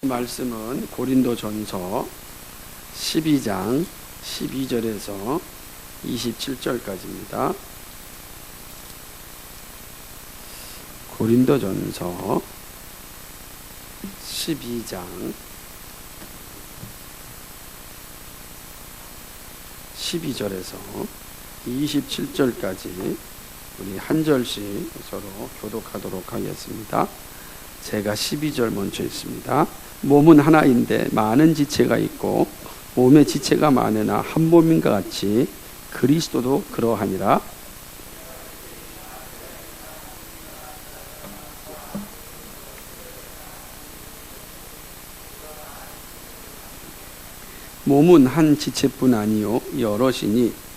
말씀은 고린도전서 12장 12절에서 27절까지입니다. 고린도전서 12장 12절에서 27절까지 우리 한 절씩 서로 교독하도록 하겠습니다. 제가 12절 먼저 읽습니다. 몸은 하나인데 많은 지체가 있고 몸의 지체가 많으나 한 몸인가 같이 그리스도도 그러하니라. 몸은 한 지체뿐 아니요 여럿이니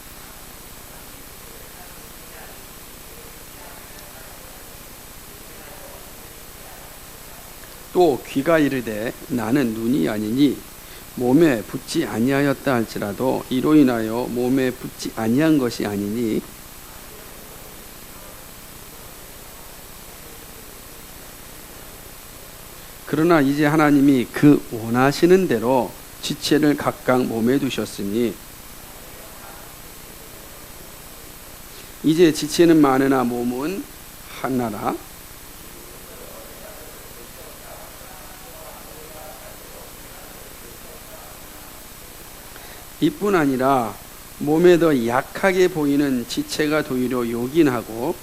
또 귀가 이르되 나는 눈이 아니니 몸에 붙지 아니하였다 할지라도 이로 인하여 몸에 붙지 아니한 것이 아니니 그러나 이제 하나님이 그 원하시는 대로 지체를 각각 몸에 두셨으니 이제 지체는 많으나 몸은 하나라. 이뿐 아니라 몸에 더 약하게 보이는 지체가 도리어 요긴하고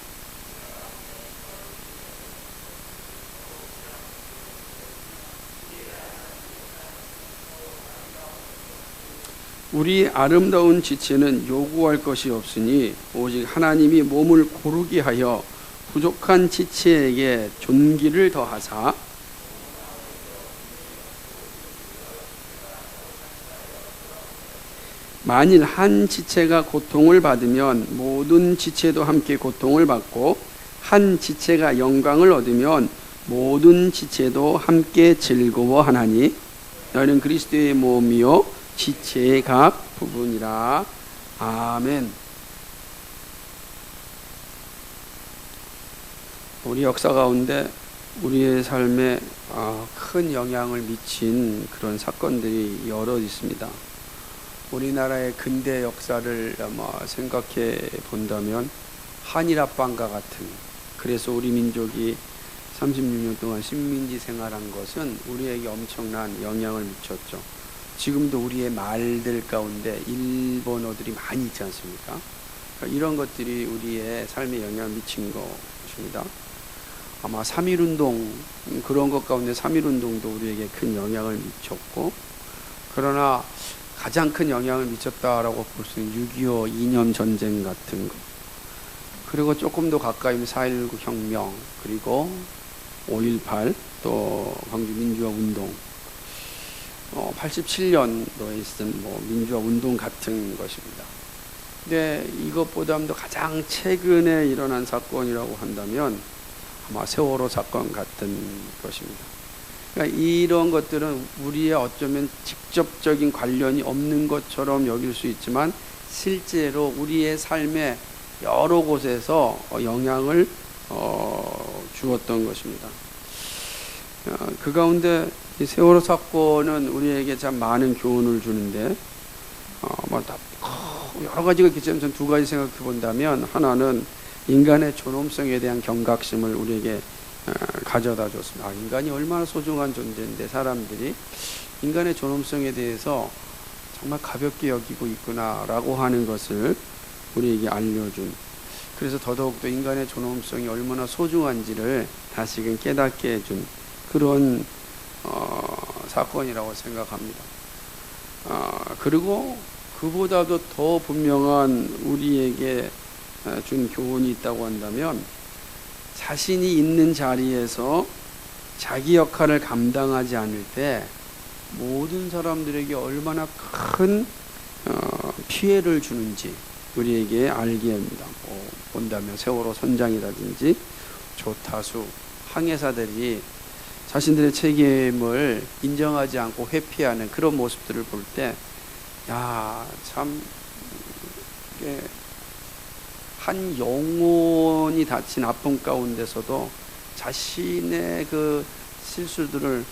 우리 아름다운 지체는 요구할 것이 없으니 오직 하나님이 몸을 고르게 하여 부족한 지체에게 존귀를 더하사 만일 한 지체가 고통을 받으면 모든 지체도 함께 고통을 받고 한 지체가 영광을 얻으면 모든 지체도 함께 즐거워하나니 너희는 그리스도의 몸이요 지체의 각 부분이라. 아멘. 우리 역사 가운데 우리의 삶에 큰 영향을 미친 그런 사건들이 여러 있습니다. 우리나라의 근대 역사를 생각해 본다면 한일합방과 같은, 그래서 우리 민족이 36년 동안 식민지 생활한 것은 우리에게 엄청난 영향을 미쳤죠. 지금도 우리의 말들 가운데 일본어들이 많이 있지 않습니까? 이런 것들이 우리의 삶에 영향을 미친 것입니다. 아마 3.1운동, 그런 것 가운데 3.1운동도 우리에게 큰 영향을 미쳤고, 그러나 가장 큰 영향을 미쳤다라고 볼 수 있는 6.25 이념 전쟁 같은 거, 그리고 조금 더 가까이 4.19 혁명, 그리고 5.18, 또 광주 민주화 운동, 87년도에 있었던 민주화 운동 같은 것입니다. 근데 이것보다도 가장 최근에 일어난 사건이라고 한다면 아마 세월호 사건 같은 것입니다. 그러니까 이런 것들은 우리의 어쩌면 직접적인 관련이 없는 것처럼 여길 수 있지만 실제로 우리의 삶에 여러 곳에서 영향을 주었던 것입니다. 그 가운데 이 세월호 사건은 우리에게 참 많은 교훈을 주는데 여러 가지가 있겠지만 전 두 가지 생각해 본다면, 하나는 인간의 존엄성에 대한 경각심을 우리에게 가져다 줬습니다. 인간이 얼마나 소중한 존재인데 사람들이 인간의 존엄성에 대해서 정말 가볍게 여기고 있구나라고 하는 것을 우리에게 알려준, 그래서 더더욱더 인간의 존엄성이 얼마나 소중한지를 다시금 깨닫게 해준 그런 사건이라고 생각합니다. 그리고 그보다도 더 분명한 우리에게 준 교훈이 있다고 한다면, 자신이 있는 자리에서 자기 역할을 감당하지 않을 때 모든 사람들에게 얼마나 큰 피해를 주는지 우리에게 알게 합니다. 본다면 세월호 선장이라든지 조타수, 항해사들이 자신들의 책임을 인정하지 않고 회피하는 그런 모습들을 볼 때, 참 한 영혼이 다친 아픔 가운데서도 자신의 그 실수들을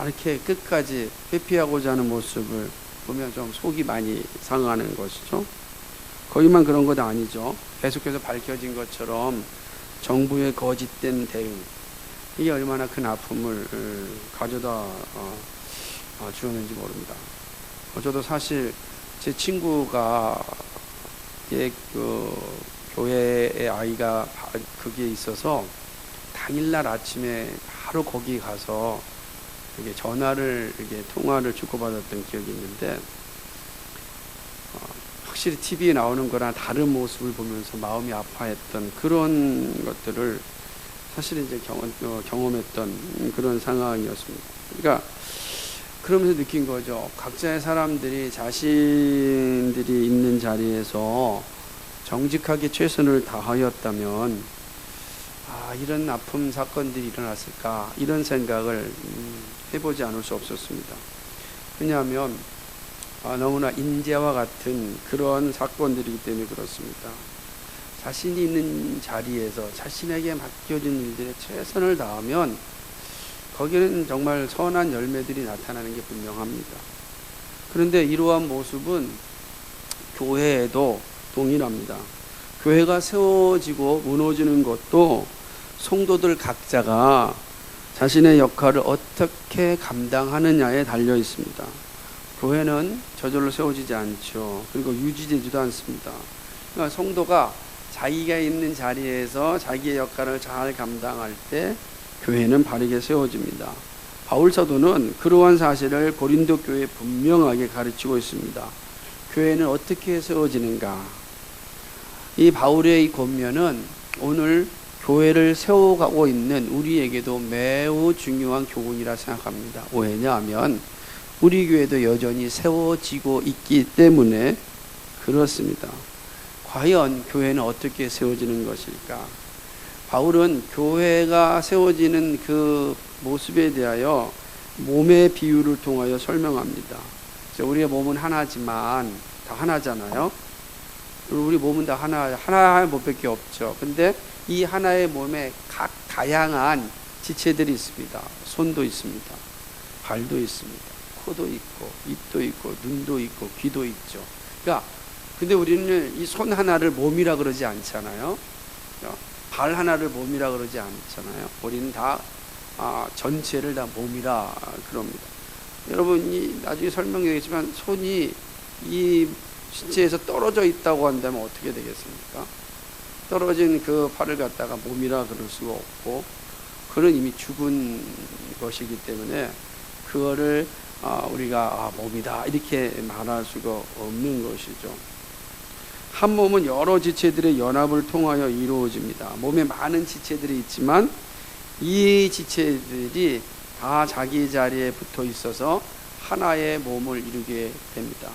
이렇게 끝까지 회피하고자 하는 모습을 보면 좀 속이 많이 상하는 것이죠. 거기만 그런 것 아니죠. 계속해서 밝혀진 것처럼 정부의 거짓된 대응, 이게 얼마나 큰 아픔을 가져다 주었는지 모릅니다. 저도 사실 제 친구가 그 교회의 아이가 거기에 있어서 당일날 아침에 바로 거기 가서 이게 통화를 주고받았던 기억이 있는데, 확실히 TV에 나오는 거랑 다른 모습을 보면서 마음이 아파했던 그런 것들을 사실 이제 경험했던 그런 상황이었습니다. 그러니까 그러면서 느낀 거죠. 각자의 사람들이 자신들이 있는 자리에서 정직하게 최선을 다하였다면 이런 아픔 사건들이 일어났을까, 이런 생각을 해보지 않을 수 없었습니다. 왜냐하면 너무나 인재와 같은 그런 사건들이기 때문에 그렇습니다. 자신이 있는 자리에서 자신에게 맡겨진 일들에 최선을 다하면 거기는 정말 선한 열매들이 나타나는 게 분명합니다. 그런데 이러한 모습은 교회에도 동일합니다. 교회가 세워지고 무너지는 것도 성도들 각자가 자신의 역할을 어떻게 감당하느냐에 달려 있습니다. 교회는 저절로 세워지지 않죠. 그리고 유지되지도 않습니다. 그러니까 성도가 자기가 있는 자리에서 자기의 역할을 잘 감당할 때 교회는 바르게 세워집니다. 바울 사도는 그러한 사실을 고린도 교회에 분명하게 가르치고 있습니다. 교회는 어떻게 세워지는가? 이 바울의 이 권면은 오늘 교회를 세워가고 있는 우리에게도 매우 중요한 교훈이라 생각합니다. 왜냐하면 우리 교회도 여전히 세워지고 있기 때문에 그렇습니다. 과연 교회는 어떻게 세워지는 것일까? 바울은 교회가 세워지는 그 모습에 대하여 몸의 비유를 통하여 설명합니다. 우리의 몸은 하나지만 다 하나잖아요. 우리 몸은 다 하나의 몸밖에 없죠. 근데 이 하나의 몸에 각 다양한 지체들이 있습니다. 손도 있습니다. 발도 있습니다. 코도 있고, 입도 있고, 눈도 있고, 귀도 있죠. 그러니까 근데 우리는 이 손 하나를 몸이라 그러지 않잖아요. 발 하나를 몸이라 그러지 않잖아요. 우리는 다 전체를 다 몸이라 그럽니다. 여러분이 나중에 설명되겠지만 손이 이 신체에서 떨어져 있다고 한다면 어떻게 되겠습니까? 떨어진 그 팔을 갖다가 몸이라 그럴 수가 없고, 그는 이미 죽은 것이기 때문에 그거를 우리가 몸이다 이렇게 말할 수가 없는 것이죠. 한 몸은 여러 지체들의 연합을 통하여 이루어집니다. 몸에 많은 지체들이 있지만 이 지체들이 다 자기 자리에 붙어 있어서 하나의 몸을 이루게 됩니다.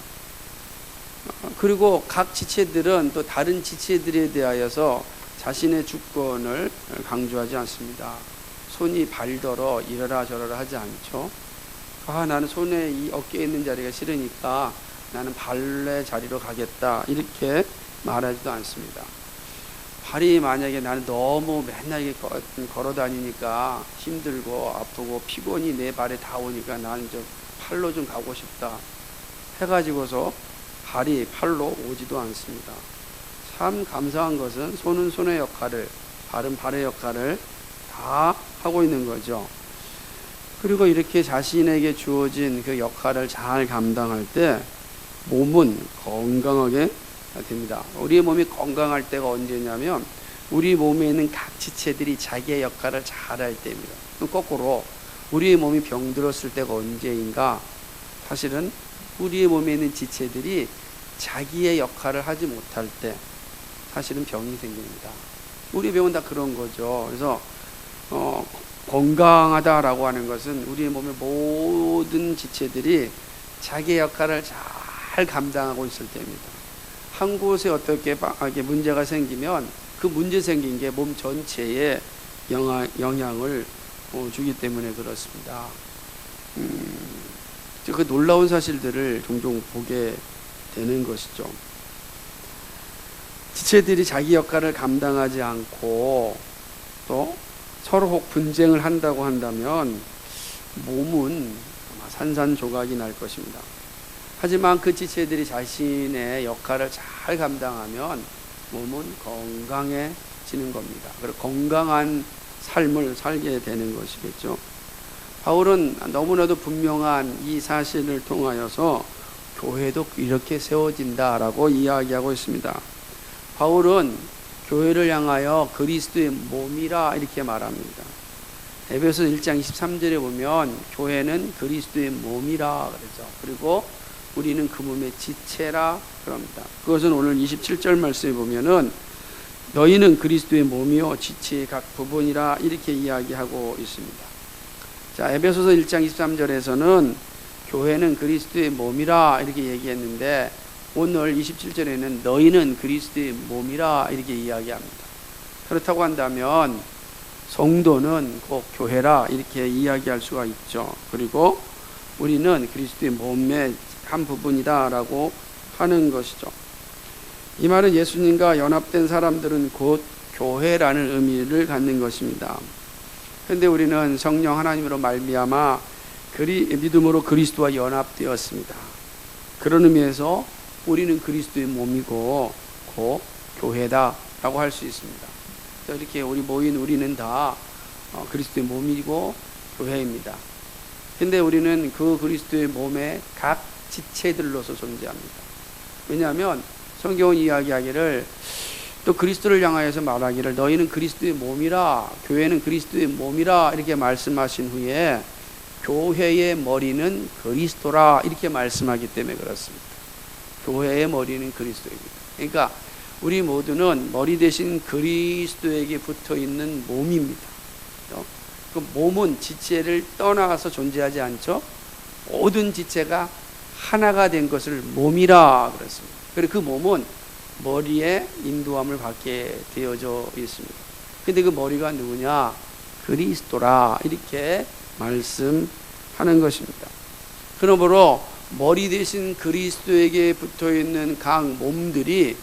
그리고 각 지체들은 또 다른 지체들에 대하여서 자신의 주권을 강조하지 않습니다. 손이 발더러 이러라 저러라 하지 않죠. 나는 손에 이 어깨에 있는 자리가 싫으니까 나는 발의 자리로 가겠다 이렇게 말하지도 않습니다. 발이 만약에 나는 너무 맨날 이렇게 걸어 다니니까 힘들고 아프고 피곤이 내 발에 다 오니까 나는 좀 팔로 좀 가고 싶다 해가지고서 발이 팔로 오지도 않습니다. 참 감사한 것은 손은 손의 역할을, 발은 발의 역할을 다 하고 있는 거죠. 그리고 이렇게 자신에게 주어진 그 역할을 잘 감당할 때 몸은 건강하게 됩니다. 우리의 몸이 건강할 때가 언제냐면 우리 몸에 있는 각 지체들이 자기의 역할을 잘할 때입니다. 거꾸로 우리의 몸이 병들었을 때가 언제인가? 사실은 우리의 몸에 있는 지체들이 자기의 역할을 하지 못할 때 사실은 병이 생깁니다. 우리 병은 다 그런 거죠. 그래서 건강하다라고 하는 것은 우리의 몸의 모든 지체들이 자기의 역할을 잘 감당하고 있을 때입니다. 한 곳에 어떻게 문제가 생기면 그 문제 생긴 게 몸 전체에 영향을 주기 때문에 그렇습니다. 그 놀라운 사실들을 종종 보게 되는 것이죠. 지체들이 자기 역할을 감당하지 않고 또 서로 혹 분쟁을 한다고 한다면 몸은 아마 산산조각이 날 것입니다. 하지만 그 지체들이 자신의 역할을 잘 감당하면 몸은 건강해지는 겁니다. 그리고 건강한 삶을 살게 되는 것이겠죠. 바울은 너무나도 분명한 이 사실을 통하여서 교회도 이렇게 세워진다라고 이야기하고 있습니다. 바울은 교회를 향하여 그리스도의 몸이라 이렇게 말합니다. 에베소 1장 23절에 보면 교회는 그리스도의 몸이라 그러죠. 그리고 우리는 그 몸의 지체라 그럽니다. 그것은 오늘 27절 말씀에 보면은 너희는 그리스도의 몸이요 지체의 각 부분이라 이렇게 이야기하고 있습니다. 자, 에베소서 1장 23절에서는 교회는 그리스도의 몸이라 이렇게 얘기했는데 오늘 27절에는 너희는 그리스도의 몸이라 이렇게 이야기합니다. 그렇다고 한다면 성도는 꼭 교회라 이렇게 이야기할 수가 있죠. 그리고 우리는 그리스도의 몸의 한 부분이다라고 하는 것이죠. 이 말은 예수님과 연합된 사람들은 곧 교회라는 의미를 갖는 것입니다. 그런데 우리는 성령 하나님으로 말미암아 믿음으로 그리스도와 연합되었습니다. 그런 의미에서 우리는 그리스도의 몸이고 곧 교회다라고 할 수 있습니다. 이렇게 우리 모인 우리는 다 그리스도의 몸이고 교회입니다. 그런데 우리는 그 그리스도의 몸의 각 지체들로서 존재합니다. 왜냐하면 성경은 이야기하기를 또 그리스도를 향하여서 말하기를 너희는 그리스도의 몸이라 교회는 그리스도의 몸이라 이렇게 말씀하신 후에 교회의 머리는 그리스도라 이렇게 말씀하기 때문에 그렇습니다. 교회의 머리는 그리스도입니다. 그러니까 우리 모두는 머리 대신 그리스도에게 붙어있는 몸입니다. 그 몸은 지체를 떠나서 존재하지 않죠. 모든 지체가 하나가 된 것을 몸이라 그랬습니다. 그리고 그 몸은 머리에 인도함을 받게 되어져 있습니다. 근데 그 머리가 누구냐? 그리스도라 이렇게 말씀하는 것입니다. 그러므로 머리 대신 그리스도에게 붙어있는 각 몸들이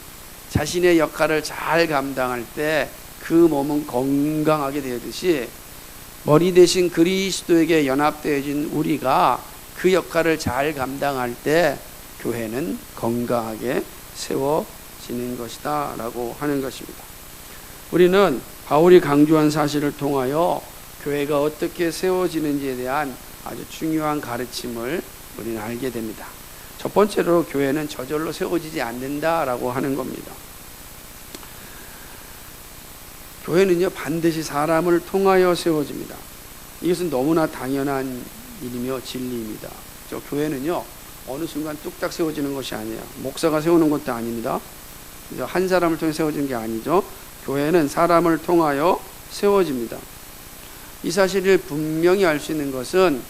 자신의 역할을 잘 감당할 때 그 몸은 건강하게 되듯이 머리 대신 그리스도에게 연합되어진 우리가 그 역할을 잘 감당할 때 교회는 건강하게 세워지는 것이다 라고 하는 것입니다. 우리는 바울이 강조한 사실을 통하여 교회가 어떻게 세워지는지에 대한 아주 중요한 가르침을 우리는 알게 됩니다. 첫 번째로 교회는 저절로 세워지지 않는다라고 하는 겁니다. 교회는요 반드시 사람을 통하여 세워집니다. 이것은 너무나 당연한 일이며 진리입니다. 교회는요 어느 순간 뚝딱 세워지는 것이 아니에요. 목사가 세우는 것도 아닙니다. 한 사람을 통해 세워지는 게 아니죠. 교회는 사람을 통하여 세워집니다. 이 사실을 분명히 알 수 있는 것은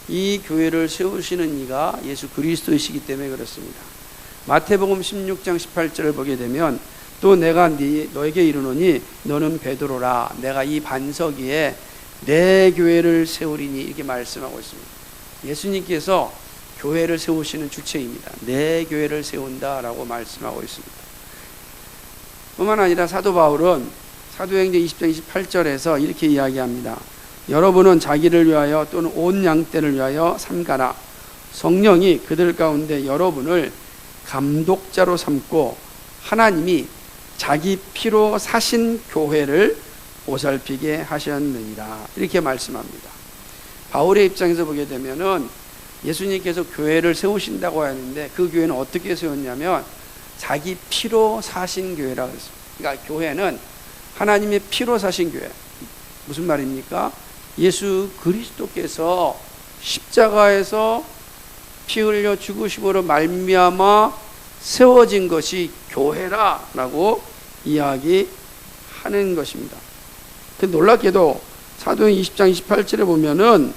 이 교회를 세우시는 이가 예수 그리스도이시기 때문에 그렇습니다. 마태복음 16장 18절을 보게 되면 또 내가 너에게 이르노니 너는 베드로라 내가 이 반석 위에 내 교회를 세우리니 이렇게 말씀하고 있습니다. 예수님께서 교회를 세우시는 주체입니다. 내 교회를 세운다라고 말씀하고 있습니다. 뿐만 아니라 사도 바울은 사도행전 20장 28절에서 이렇게 이야기합니다. 여러분은 자기를 위하여 또는 온 양떼를 위하여 삼가라. 성령이 그들 가운데 여러분을 감독자로 삼고 하나님이 자기 피로 사신 교회를 보살피게 하셨느니라 이렇게 말씀합니다. 바울의 입장에서 보게 되면은 예수님께서 교회를 세우신다고 하는데 그 교회는 어떻게 세웠냐면 자기 피로 사신 교회라고 했습니다. 그러니까 교회는 하나님의 피로 사신 교회. 무슨 말입니까? 예수 그리스도께서 십자가에서 피 흘려 죽으심으로 말미암아 세워진 것이 교회라라고 이야기하는 것입니다. 놀랍게도 사도행 20장 28절에 보면은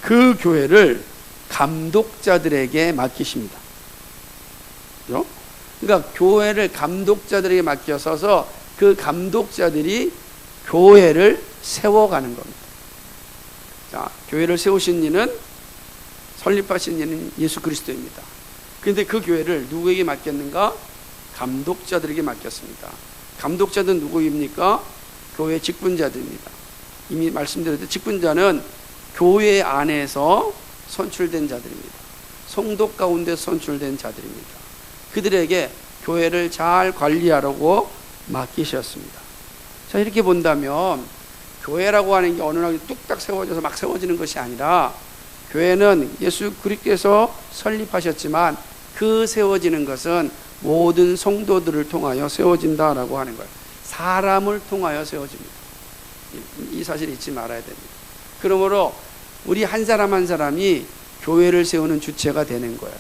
그 교회를 감독자들에게 맡기십니다. 그러니까 교회를 감독자들에게 맡겨서서 그 감독자들이 교회를 세워가는 겁니다. 자, 교회를 세우신 이는 설립하신 이는 예수 그리스도입니다. 그런데 그 교회를 누구에게 맡겼는가? 감독자들에게 맡겼습니다. 감독자들은 누구입니까? 교회 직분자들입니다. 이미 말씀드렸듯이 직분자는 교회 안에서 선출된 자들입니다. 성도 가운데 선출된 자들입니다. 그들에게 교회를 잘 관리하라고 맡기셨습니다. 자, 이렇게 본다면 교회라고 하는 게 어느 날 뚝딱 세워져서 막 세워지는 것이 아니라, 교회는 예수 그리스도께서 설립하셨지만 그 세워지는 것은 모든 성도들을 통하여 세워진다라고 하는 거예요. 사람을 통하여 세워집니다. 이 사실 잊지 말아야 됩니다. 그러므로 우리 한 사람 한 사람이 교회를 세우는 주체가 되는 거예요.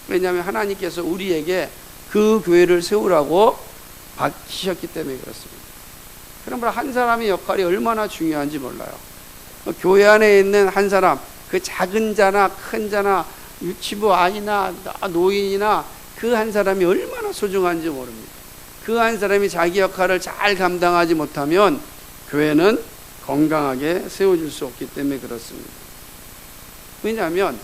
왜냐하면 하나님께서 우리에게 그 교회를 세우라고 맡기셨기 때문에 그렇습니다. 그러므로 한 사람의 역할이 얼마나 중요한지 몰라요. 교회 안에 있는 한 사람, 그 작은 자나 큰 자나 유치부 아이나 노인이나 그 한 사람이 얼마나 소중한지 모릅니다. 그 한 사람이 자기 역할을 잘 감당하지 못하면 교회는 건강하게 세워질 수 없기 때문에 그렇습니다. 왜냐하면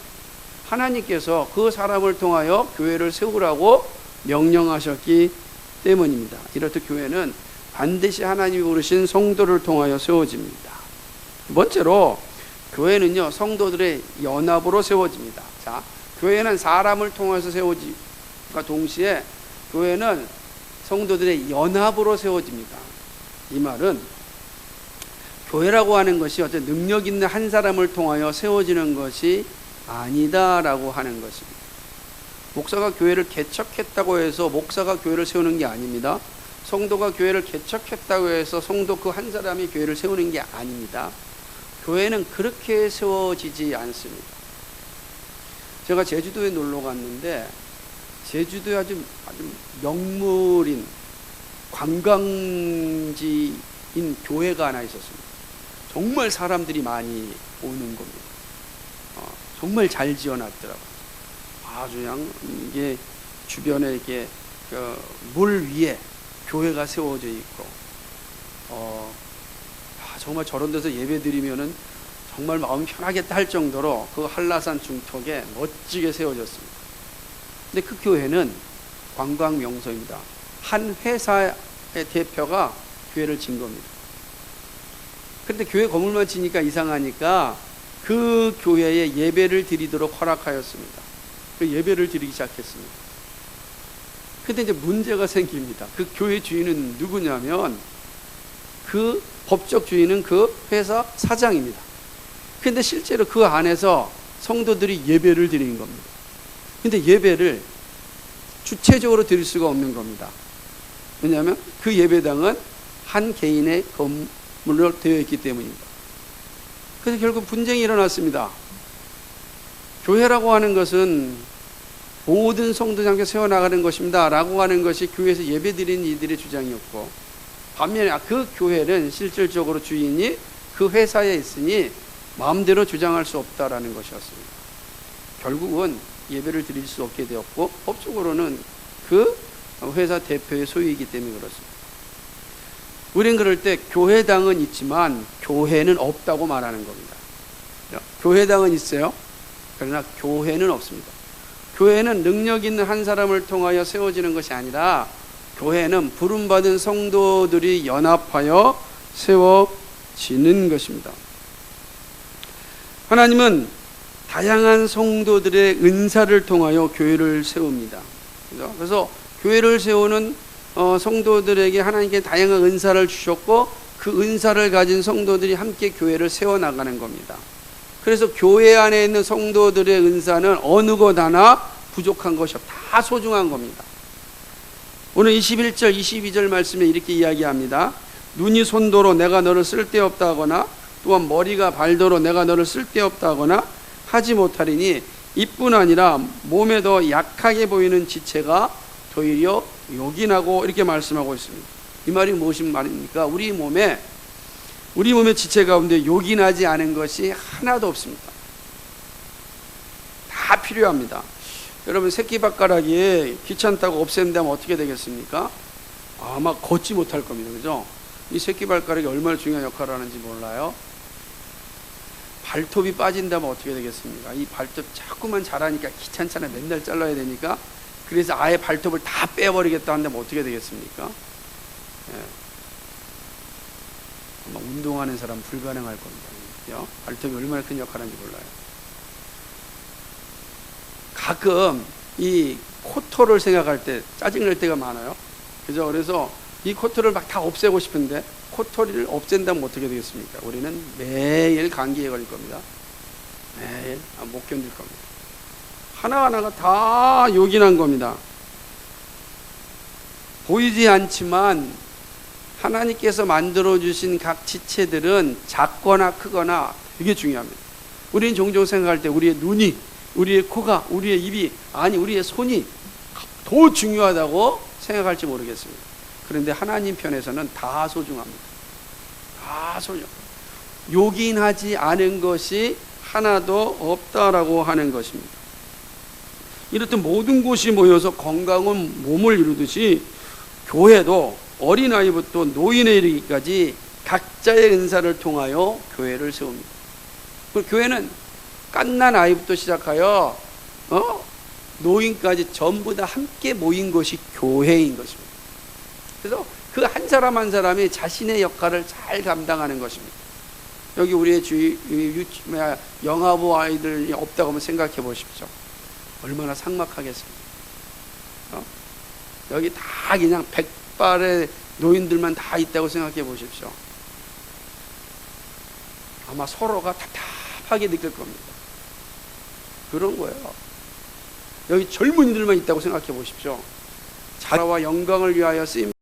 하나님께서 그 사람을 통하여 교회를 세우라고 명령하셨기 때문입니다. 이렇듯 교회는 반드시 하나님이 부르신 성도를 통하여 세워집니다. 두 번째로, 교회는요, 성도들의 연합으로 세워집니다. 자, 교회는 사람을 통해서 세워지과 동시에 교회는 성도들의 연합으로 세워집니다. 이 말은 교회라고 하는 것이 어떤 능력 있는 한 사람을 통하여 세워지는 것이 아니다라고 하는 것입니다. 목사가 교회를 개척했다고 해서 목사가 교회를 세우는 게 아닙니다. 성도가 교회를 개척했다고 해서 성도 그 한 사람이 교회를 세우는 게 아닙니다. 교회는 그렇게 세워지지 않습니다. 제가 제주도에 놀러 갔는데, 제주도에 아주 명물인 관광지인 교회가 하나 있었습니다. 정말 사람들이 많이 오는 겁니다. 정말 잘 지어놨더라고요. 아주 그냥 이게 주변에 이렇게 물 위에 교회가 세워져 있고, 정말 저런 데서 예배 드리면은 정말 마음 편하겠다 할 정도로 그 한라산 중턱에 멋지게 세워졌습니다. 근데 그 교회는 관광 명소입니다. 한 회사의 대표가 교회를 진 겁니다. 그런데 교회 건물만 지니까 이상하니까 그 교회에 예배를 드리도록 허락하였습니다. 그 예배를 드리기 시작했습니다. 근데 이제 문제가 생깁니다. 그 교회 주인은 누구냐면, 그 법적 주인은 그 회사 사장입니다. 근데 실제로 그 안에서 성도들이 예배를 드리는 겁니다. 근데 예배를 주체적으로 드릴 수가 없는 겁니다. 왜냐하면 그 예배당은 한 개인의 건물로 되어 있기 때문입니다. 그래서 결국 분쟁이 일어났습니다. 교회라고 하는 것은 모든 성도들 함께 세워나가는 것입니다 라고 하는 것이 교회에서 예배드리는 이들의 주장이었고, 반면에 그 교회는 실질적으로 주인이 그 회사에 있으니 마음대로 주장할 수 없다라는 것이었습니다. 결국은 예배를 드릴 수 없게 되었고, 법적으로는 그 회사 대표의 소유이기 때문에 그렇습니다. 우린 그럴 때 교회당은 있지만 교회는 없다고 말하는 겁니다. 교회당은 있어요. 그러나 교회는 없습니다. 교회는 능력 있는 한 사람을 통하여 세워지는 것이 아니라, 교회는 부름받은 성도들이 연합하여 세워지는 것입니다. 하나님은 다양한 성도들의 은사를 통하여 교회를 세웁니다. 그래서 교회를 세우는 성도들에게 하나님께 다양한 은사를 주셨고, 그 은사를 가진 성도들이 함께 교회를 세워나가는 겁니다. 그래서 교회 안에 있는 성도들의 은사는 어느 것 하나 부족한 것이 없다. 다 소중한 겁니다. 오늘 21절 22절 말씀에 이렇게 이야기합니다. 눈이 손도로 내가 너를 쓸데없다 하거나, 또한 머리가 발도로 내가 너를 쓸데없다 하거나 하지 못하리니, 이뿐 아니라 몸에 더 약하게 보이는 지체가 도리어 요긴하고, 이렇게 말씀하고 있습니다. 이 말이 무슨 말입니까? 우리 몸의 지체 가운데 요긴하지 않은 것이 하나도 없습니다. 다 필요합니다. 여러분, 새끼발가락이 귀찮다고 없앤다면 어떻게 되겠습니까? 아마 걷지 못할 겁니다. 그죠? 이 새끼발가락이 얼마나 중요한 역할을 하는지 몰라요? 발톱이 빠진다면 어떻게 되겠습니까? 이 발톱 자꾸만 자라니까 귀찮잖아요. 맨날 잘라야 되니까. 그래서 아예 발톱을 다 빼버리겠다 한다면 어떻게 되겠습니까? 예. 아마 운동하는 사람 불가능할 겁니다. 발톱이 얼마나 큰 역할을 하는지 몰라요. 가끔 이 코털을 생각할 때 짜증날 때가 많아요. 그죠? 그래서 이 코털을 막 다 없애고 싶은데 코털을 없앤다면 어떻게 되겠습니까? 우리는 매일 감기에 걸릴 겁니다. 매일 못 견딜 겁니다. 하나하나가 다 요긴한 겁니다. 보이지 않지만 하나님께서 만들어주신 각 지체들은 작거나 크거나 되게 중요합니다. 우리는 종종 생각할 때 우리의 눈이, 우리의 코가, 우리의 입이, 아니 우리의 손이 더 중요하다고 생각할지 모르겠습니다. 그런데 하나님 편에서는 다 소중합니다. 다 소중. 요긴하지 않은 것이 하나도 없다라고 하는 것입니다. 이렇듯 모든 곳이 모여서 건강한 몸을 이루듯이 교회도 어린아이부터 노인에 이르기까지 각자의 은사를 통하여 교회를 세웁니다. 그 교회는 갓난 아이부터 시작하여 노인까지 전부 다 함께 모인 것이 교회인 것입니다. 그래서 그 한 사람 한 사람이 자신의 역할을 잘 감당하는 것입니다. 여기 우리의 영아부 아이들이 없다고 한번 생각해 보십시오. 얼마나 삭막하겠습니까? 여기 다 그냥 백발의 노인들만 다 있다고 생각해 보십시오. 아마 서로가 답답하게 느낄 겁니다. 그런 거예요. 여기 젊은이들만 있다고 생각해 보십시오. 자라와 영광을 위하여 쓰임